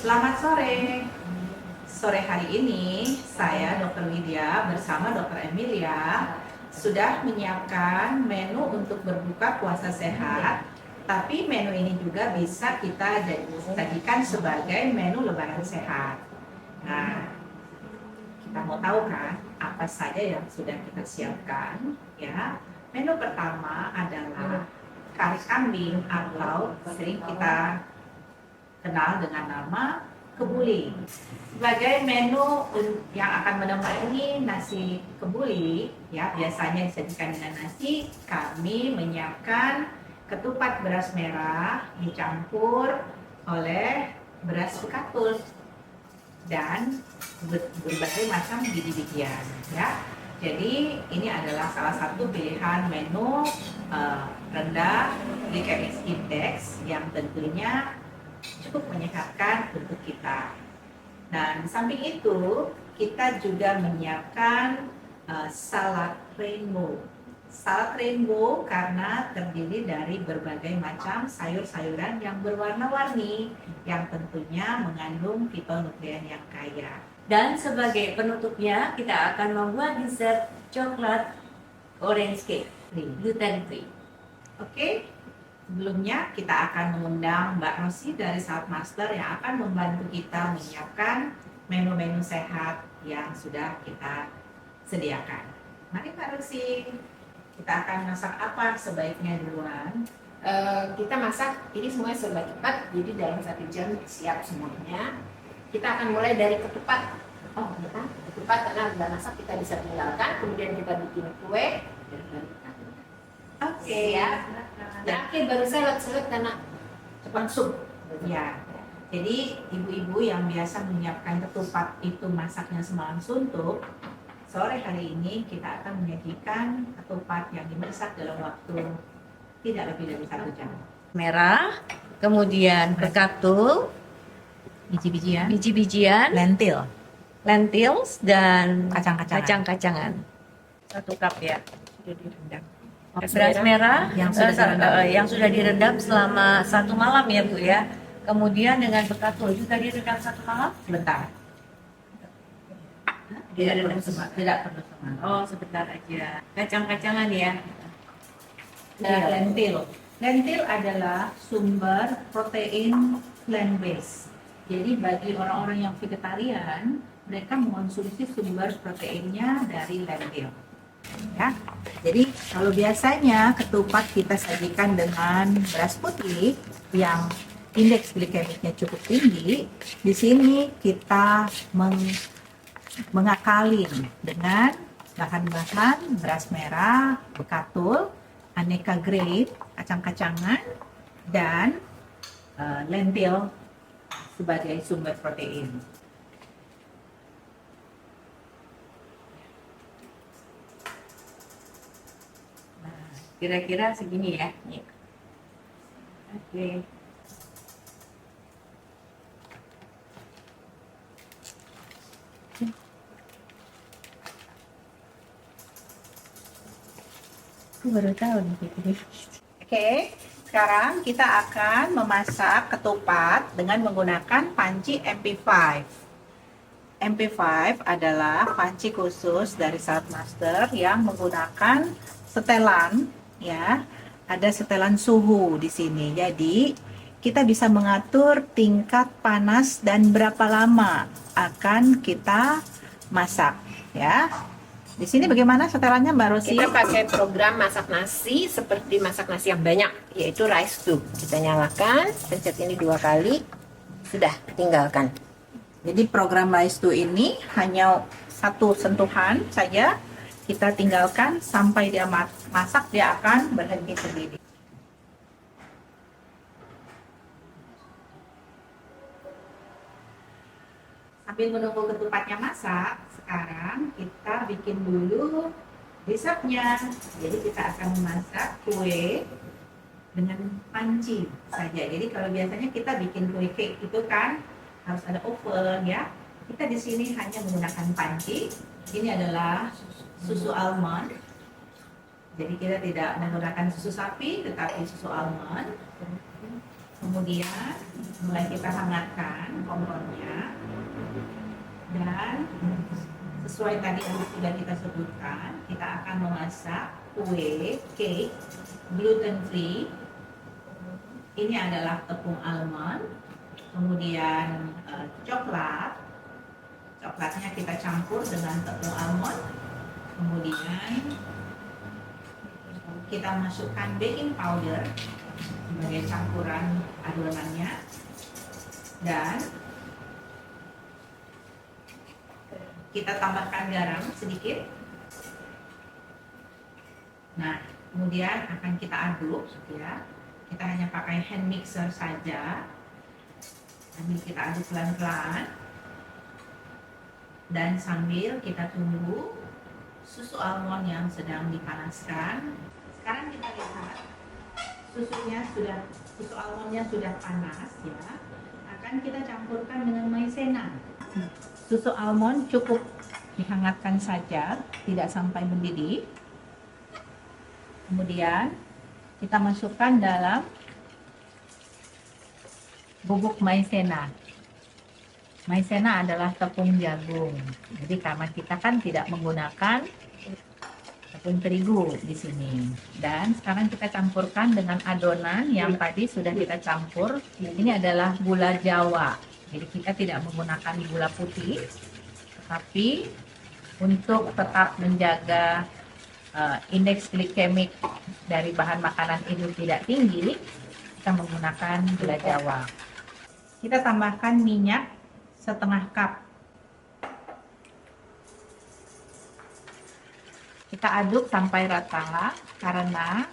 Selamat sore. Sore hari ini saya Dr. Widya bersama Dr. Emilia sudah menyiapkan menu untuk berbuka puasa sehat. Tapi menu ini juga bisa kita jadikan sebagai menu lebaran sehat. Nah, kita mau tahu kan apa saja yang sudah kita siapkan, ya. Menu pertama adalah kari kambing atau sering kita kenal dengan nama kebuli. Sebagai menu yang akan menemani nasi kebuli, ya biasanya disajikan dengan nasi, kami menyiapkan ketupat beras merah dicampur oleh beras bekatul dan berbagai macam biji-bijian, ya. Jadi ini adalah salah satu pilihan menu rendah glycemic index yang tentunya cukup menyehatkan untuk kita. Dan samping itu kita juga menyiapkan salad rainbow. Salad rainbow karena terdiri dari berbagai macam sayur-sayuran yang berwarna-warni yang tentunya mengandung fitonutrien yang kaya. Dan sebagai penutupnya kita akan membuat dessert coklat orange cake gluten free. Oke, sebelumnya kita akan mengundang Mbak Rosi dari Salad Master yang akan membantu kita menyiapkan menu-menu sehat yang sudah kita sediakan. Mari Mbak Rosi, kita akan masak apa sebaiknya duluan? Kita masak ini semuanya serba cepat, jadi dalam 1 jam siap semuanya. Kita akan mulai dari ketupat. Ketupat karena sudah masak kita bisa tinggalkan, kemudian kita bikin kue. Oke, Ya. Terakhir baru salad karena cepat sup. Ya, jadi ibu-ibu yang biasa menyiapkan ketupat itu masaknya semalam suntuk, sore hari ini kita akan menyajikan ketupat yang dimasak dalam waktu tidak lebih dari 1 jam. Merah, kemudian bekatul, Biji-bijian, biji-bijian, lentils dan kacang-kacangan. kacang-kacangan. 1 cup ya. Sudah direndam. Beras merah yang sudah direndam selama 1 malam ya Bu ya. Kemudian dengan bekatul juga direndam 1 malam. Sebentar. Tidak perlu semangat. Oh sebentar aja. Kacang-kacangan ya. Lentil. Lentil adalah sumber protein plant based. Jadi bagi orang-orang yang vegetarian, mereka mengonsumsi sumber proteinnya dari lentil. Ya. Jadi kalau biasanya ketupat kita sajikan dengan beras putih yang indeks glikemiknya cukup tinggi, di sini kita mengakalin dengan bahan-bahan beras merah, bekatul, aneka grade, kacang-kacangan, dan lentil sebagai sumber protein. Nah, kira-kira segini ya. Oke. Aku baru tahu nih. Oke, sekarang kita akan memasak ketupat dengan menggunakan panci MP5. MP5 adalah panci khusus dari Salad Master yang menggunakan setelan, ya. Ada setelan suhu di sini. Jadi, kita bisa mengatur tingkat panas dan berapa lama akan kita masak, ya. Di sini bagaimana setelannya Mbak Rosi? Kita pakai program masak nasi seperti masak nasi yang banyak, yaitu rice tube. Kita nyalakan, pencet ini 2 kali, sudah tinggalkan. Jadi program Rice to ini hanya 1 sentuhan saja, kita tinggalkan sampai dia masak, dia akan berhenti sendiri. Sambil menunggu ketupatnya masak, sekarang kita bikin dulu dessertnya. Jadi kita akan memasak kue dengan panci saja. Jadi kalau biasanya kita bikin kue cake itu kan harus ada oven, ya. Kita di sini hanya menggunakan panci. Ini adalah susu almond. Jadi kita tidak menggunakan susu sapi, tetapi susu almond. Kemudian Mulai kita hangatkan kompornya, dan sesuai tadi yang sudah kita sebutkan, kita akan memasak kue cake gluten free. Ini adalah tepung almond, kemudian coklatnya kita campur dengan tepung almond, kemudian kita masukkan baking powder sebagai campuran adonannya, dan kita tambahkan garam sedikit. Nah, kemudian akan kita aduk ya. Kita hanya pakai hand mixer saja. Sambil kita aduk pelan-pelan. Dan sambil kita tunggu susu almond yang sedang dipanaskan. Sekarang kita lihat susu almondnya sudah panas ya. Akan kita campurkan dengan maizena. Susu almond cukup dihangatkan saja, tidak sampai mendidih. Kemudian kita masukkan dalam bubuk maizena. Maizena adalah tepung jagung. Jadi karena kita kan tidak menggunakan tepung terigu di sini. Dan sekarang kita campurkan dengan adonan yang tadi sudah kita campur. Ini adalah gula Jawa. Jadi kita tidak menggunakan gula putih, tapi untuk tetap menjaga indeks glikemik dari bahan makanan itu tidak tinggi, kita menggunakan gula Jawa. Kita tambahkan minyak setengah cup. Kita aduk sampai rata, karena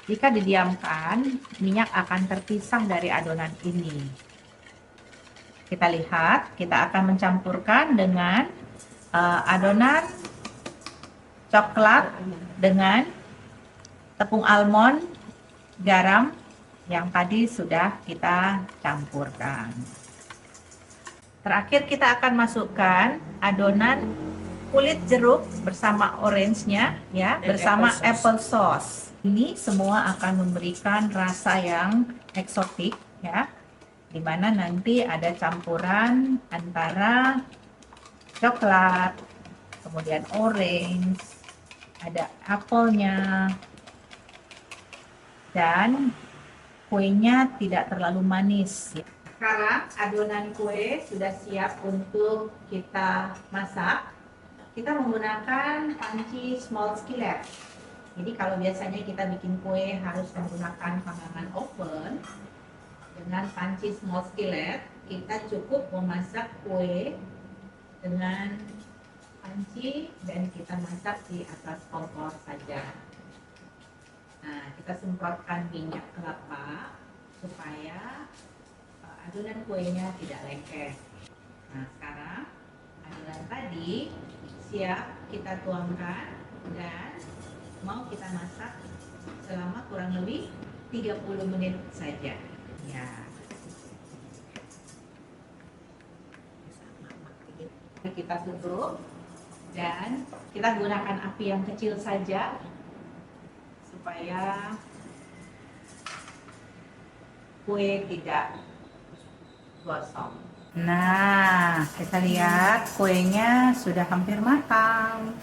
jika didiamkan, minyak akan terpisah dari adonan ini. Kita lihat, kita akan mencampurkan dengan adonan coklat dengan tepung almond, garam yang tadi sudah kita campurkan. Terakhir kita akan masukkan adonan kulit jeruk bersama orange-nya ya, bersama apple sauce. Ini semua akan memberikan rasa yang eksotik ya, dimana nanti ada campuran antara coklat, kemudian orange, ada apelnya, dan kuenya tidak terlalu manis. Sekarang adonan kue sudah siap untuk kita masak. Kita menggunakan panci small skillet. Jadi kalau biasanya kita bikin kue harus menggunakan panggangan oven, dengan panci small skillet kita cukup memasak kue dengan panci dan kita masak di atas kompor saja. Nah, kita semprotkan minyak kelapa supaya adonan kuenya tidak lengket. Nah, sekarang adonan tadi siap kita tuangkan dan mau kita masak selama kurang lebih 30 menit saja. Ya. Kita tutup dan kita gunakan api yang kecil saja supaya kue tidak gosong. Nah, kita lihat kuenya sudah hampir matang.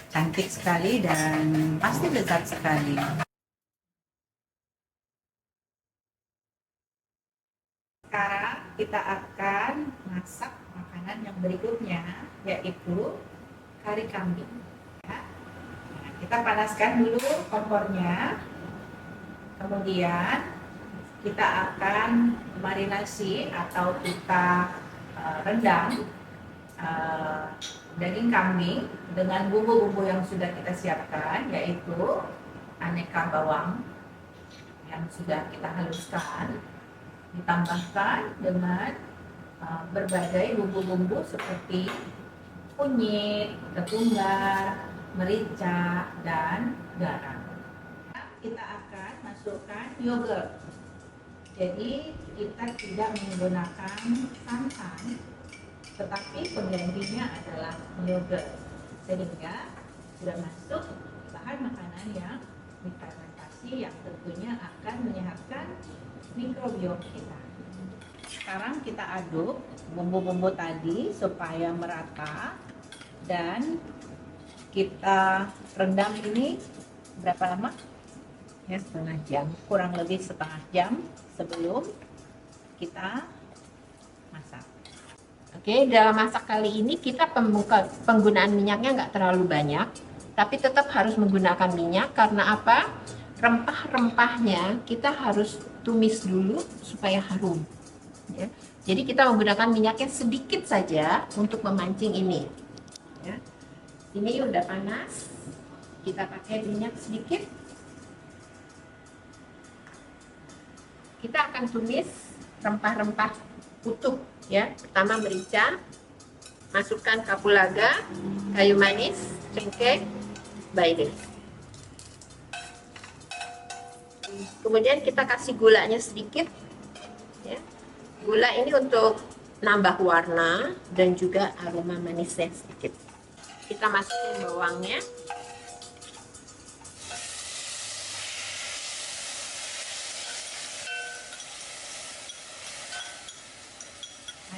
Cantik sekali dan pasti lezat sekali. Sekarang kita akan masak makanan yang berikutnya, yaitu kari kambing. Ya. Nah, kita panaskan dulu kompornya. Kemudian kita akan marinasi atau kita rendam daging kambing dengan bumbu-bumbu yang sudah kita siapkan, yaitu aneka bawang yang sudah kita haluskan, ditambahkan dengan berbagai bumbu-bumbu seperti kunyit, ketumbar, merica, dan garam. Kita akan masukkan yogurt. Jadi kita tidak menggunakan santan, tetapi penggantinya adalah yogurt, sehingga sudah masuk bahan makanan yang difermentasi yang tentunya akan menyehatkan mikrobiom kita. Sekarang kita aduk bumbu-bumbu tadi supaya merata dan kita rendam ini berapa lama? Ya, setengah jam. Kurang lebih setengah jam sebelum kita masak. Oke, dalam masak kali ini kita penggunaan minyaknya nggak terlalu banyak, tapi tetap harus menggunakan minyak karena apa? Rempah-rempahnya kita harus tumis dulu supaya harum. Ya. Jadi kita menggunakan minyaknya sedikit saja untuk memancing ini. Ya. Ini udah panas, kita pakai minyak sedikit. Kita akan tumis rempah-rempah utuh ya. Pertama merica, masukkan kapulaga, kayu manis, cengkeh, bay leaf. Kemudian kita kasih gulanya sedikit ya. Gula ini untuk nambah warna dan juga aroma manisnya sedikit. Kita masukin bawangnya.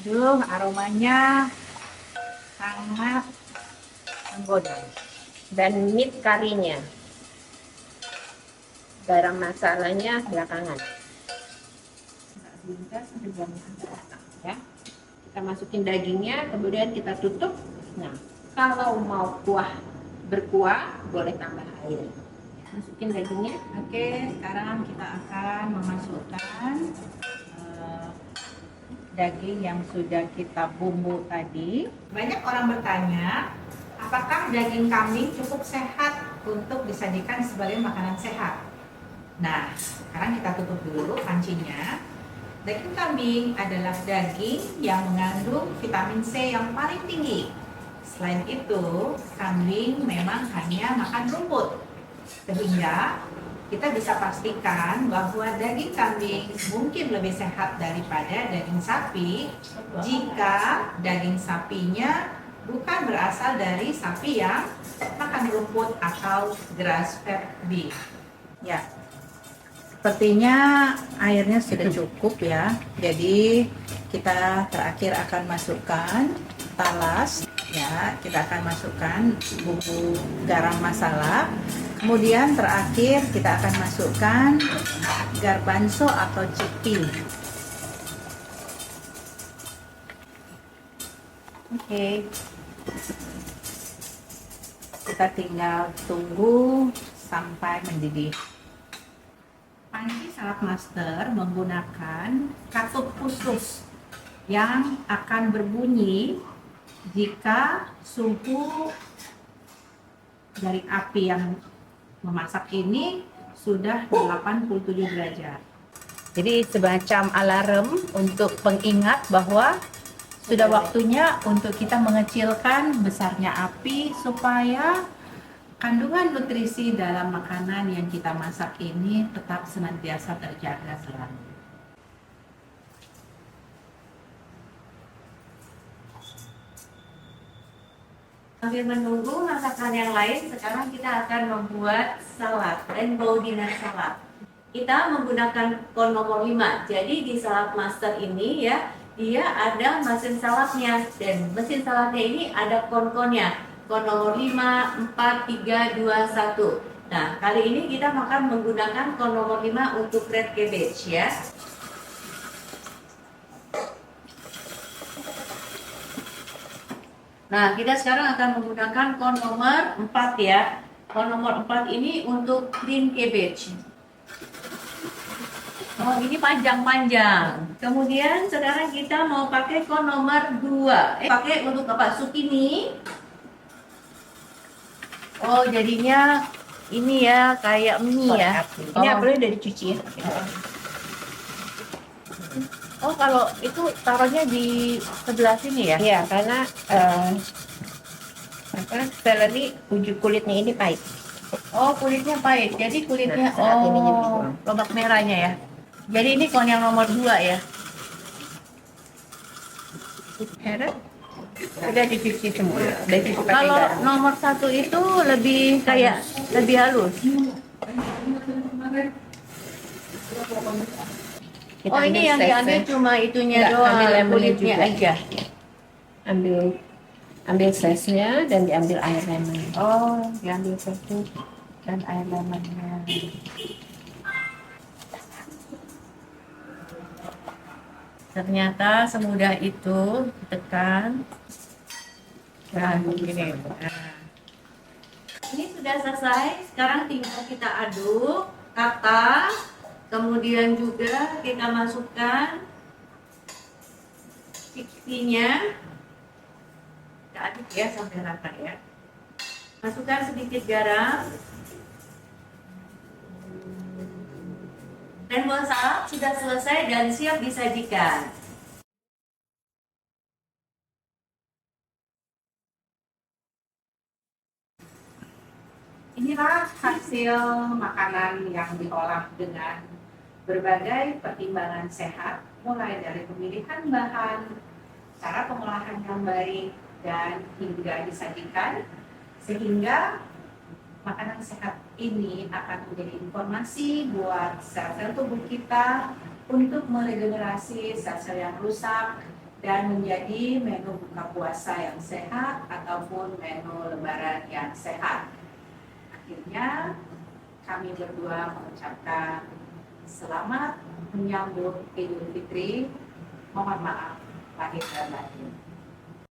Aduh, aromanya sangat menggoda. Dan meat karinya. Garam masalahnya belakangan. Ya. Kita masukin dagingnya, kemudian kita tutup. Nah, kalau mau berkuah, boleh tambah air. Masukin dagingnya. Oke, sekarang kita akan memasukkan daging yang sudah kita bumbu tadi. Banyak orang bertanya, apakah daging kambing cukup sehat untuk disajikan sebagai makanan sehat? Nah, sekarang kita tutup dulu pancinya. Daging kambing adalah daging yang mengandung vitamin C yang paling tinggi. Selain itu, kambing memang hanya makan rumput. Sehingga kita bisa pastikan bahwa daging kambing mungkin lebih sehat daripada daging sapi jika daging sapinya bukan berasal dari sapi yang makan rumput atau grass fed beef. Ya, sepertinya airnya sudah cukup ya. Jadi kita terakhir akan masukkan talas. Ya, kita akan masukkan bumbu garam masala. Kemudian terakhir kita akan masukkan garbanzo atau chickpea. Oke. Kita tinggal tunggu sampai mendidih. Panci Salad Master menggunakan katup khusus yang akan berbunyi jika suhu dari api yang memasak ini sudah 87 derajat. Jadi semacam alarm untuk pengingat bahwa sudah waktunya untuk kita mengecilkan besarnya api supaya kandungan nutrisi dalam makanan yang kita masak ini tetap senantiasa terjaga selalu. Sambil menunggu masakan yang lain, sekarang kita akan membuat salad, rainbow dinner salad. Kita menggunakan kon nomor 5. Jadi di Salad Master ini ya, dia ada mesin saladnya, dan mesin saladnya ini ada kon-konnya. Kon nomor 5, 4, 3, 2, 1. Nah, kali ini kita akan menggunakan kon nomor 5 untuk red cabbage ya. Nah, kita sekarang akan menggunakan kon nomor 4 ya. Kon nomor 4 ini untuk green cabbage. Oh, ini panjang-panjang. Kemudian sekarang kita mau pakai kon nomor 2. Pakai untuk apa? Zucchini. Oh, jadinya ini ya kayak mie ya. Ini apelnya udah dicuci ya. Oh, kalau itu taruhnya di sebelah sini ya? Iya, karena seleri kulitnya ini pahit. Oh, kulitnya pahit. Jadi kulitnya Nah, saat ini jadi dibuang. lobak merahnya ya. Jadi ini kon yang nomor 2 ya. Heran? Udah dicuci semua. Udah dicuci pakai Kalau garam. nomor 1 itu lebih kayak lebih halus. Kita Oh, ini yang slice-nya. diambil cuma itunya Enggak, ambil doang, lemonnya kulitnya juga. aja. Ambil slice-nya dan diambil air lemon. Oh, diambil satu dan air lemonnya. Ternyata semudah itu ditekan. Nah, begini. Nah. Ini sudah selesai. Sekarang tinggal kita aduk, kata, kemudian juga kita masukkan chickpea-nya. Kita aduk ya sampai rata ya. Masukkan sedikit garam. Dan buah salad sudah selesai dan siap disajikan. Inilah hasil makanan yang diolah dengan berbagai pertimbangan sehat, mulai dari pemilihan bahan, cara pengolahan yang baik, dan hingga disajikan, sehingga makanan sehat ini akan menjadi informasi buat sel-sel tubuh kita untuk meregenerasi sel-sel yang rusak dan menjadi menu buka puasa yang sehat ataupun menu lebaran yang sehat. Akhirnya kami berdua mengucapkan selamat menyambut Idul Fitri. Mohon maaf lahir dan batin.